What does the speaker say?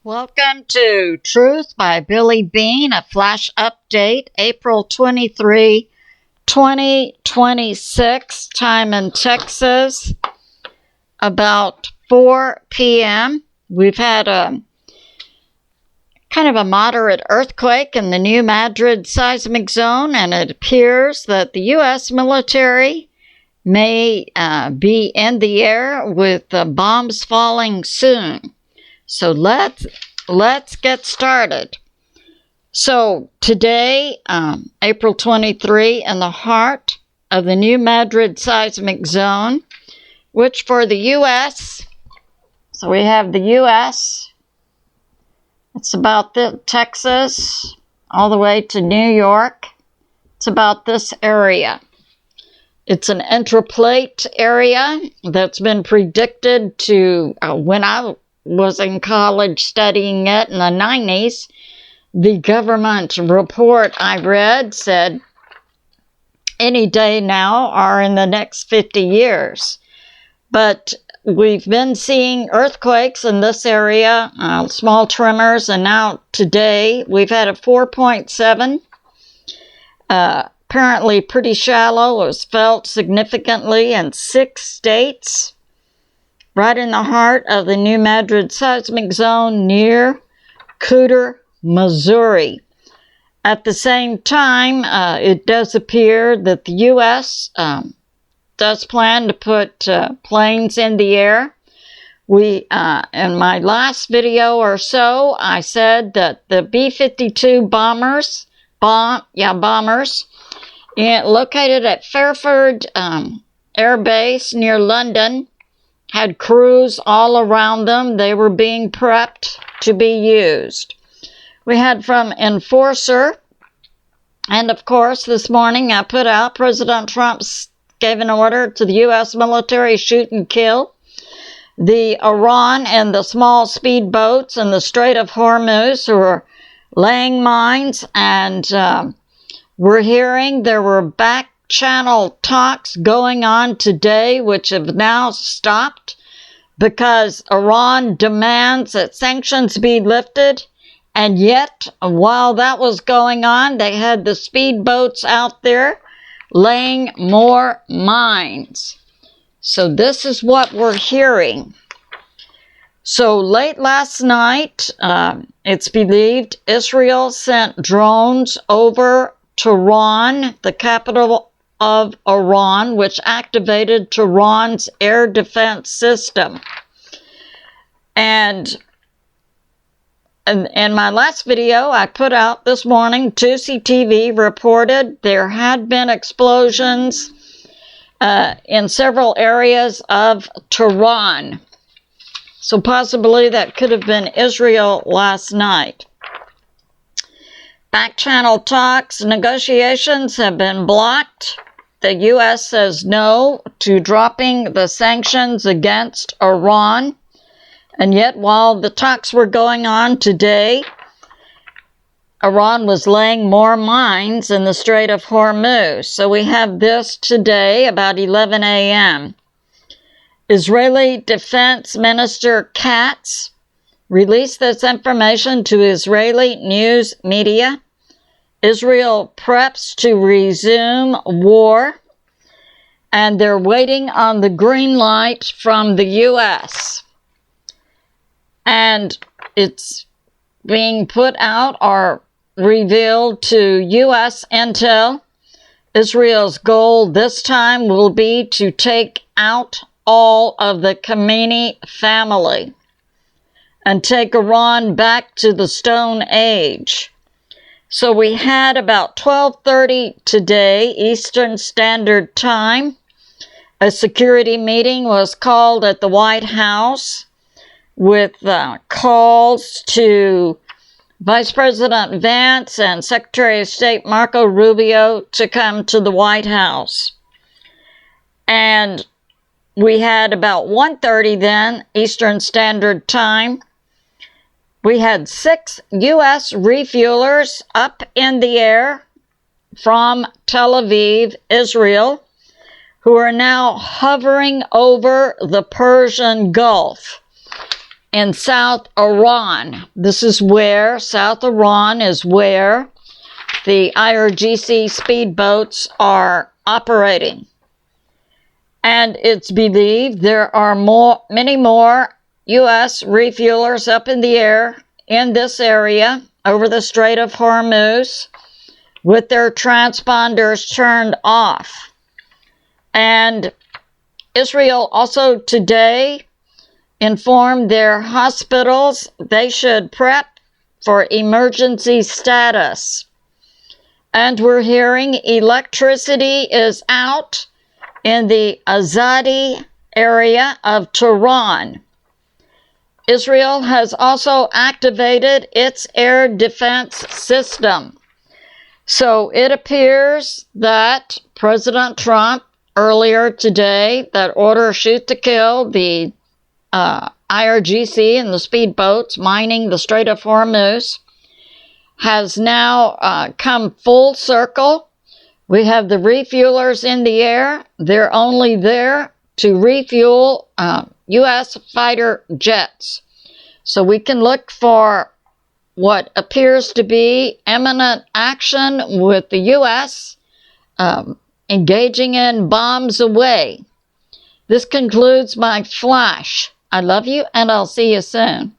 Welcome to Truth by Billie Beene, a flash update, April 23, 2026, time in Texas, about 4 p.m. We've had a kind of a moderate earthquake in the new Madrid seismic zone, and it appears that the U.S. military may be in the air with bombs falling soon. So let's get started. So today, April 23, in the heart of the new Madrid seismic zone, which for the U.S., so we have the U.S., it's about Texas, all the way to New York. It's about this area. It's an intraplate area that's been predicted to, when I was in college studying it in the 90s, the government report I read said any day now or in the next 50 years. But we've been seeing earthquakes in this area, small tremors, and now today we've had a 4.7. Apparently pretty shallow. It was felt significantly in 6 states. Right in the heart of the new Madrid seismic zone near Cooter, Missouri. At the same time, it does appear that the U.S. Does plan to put planes in the air. In my last video or so, I said that the B-52 bombers, located at Fairford Air Base near London, had crews all around them. They were being prepped to be used. We had from Enforcer, and of course this morning I put out President Trump gave an order to the U.S. military, shoot and kill the Iran and the small speedboats in the Strait of Hormuz who are laying mines, and we're hearing there were back channel talks going on today, which have now stopped because Iran demands that sanctions be lifted. And yet, while that was going on, they had the speedboats out there laying more mines. So this is what we're hearing. So late last night, it's believed Israel sent drones over Tehran, the capital of Iran, which activated Tehran's air defense system. And in my last video I put out this morning, Tusi TV reported there had been explosions in several areas of Tehran. So possibly that could have been Israel last night. Back-channel talks, negotiations have been blocked. The U.S. says no to dropping the sanctions against Iran. And yet, while the talks were going on today, Iran was laying more mines in the Strait of Hormuz. So we have this today about 11 a.m. Israeli Defense Minister Katz released this information to Israeli news media. Israel preps to resume war, and they're waiting on the green light from the U.S. And it's being put out or revealed to U.S. intel. Israel's goal this time will be to take out all of the Khameni family and take Iran back to the Stone Age. So we had about 12:30 today, Eastern Standard Time. A security meeting was called at the White House with calls to Vice President Vance and Secretary of State Marco Rubio to come to the White House. And we had about 1:30 then, Eastern Standard Time. We had 6 U.S. refuelers up in the air from Tel Aviv, Israel, who are now hovering over the Persian Gulf. in South Iran. This is where, South Iran is where the IRGC speedboats are operating. And it's believed there are many more U.S. refuelers up in the air in this area over the Strait of Hormuz with their transponders turned off. And Israel also today informed their hospitals they should prep for emergency status. And we're hearing electricity is out in the Azadi area of Tehran. Israel has also activated its air defense system. So it appears that President Trump earlier today, that order shoot to kill the IRGC and the speedboats mining the Strait of Hormuz, has now come full circle. We have the refuelers in the air. They're only there to refuel U.S. fighter jets. So we can look for what appears to be imminent action with the U.S. Engaging in bombs away. This concludes my flash. I love you, and I'll see you soon.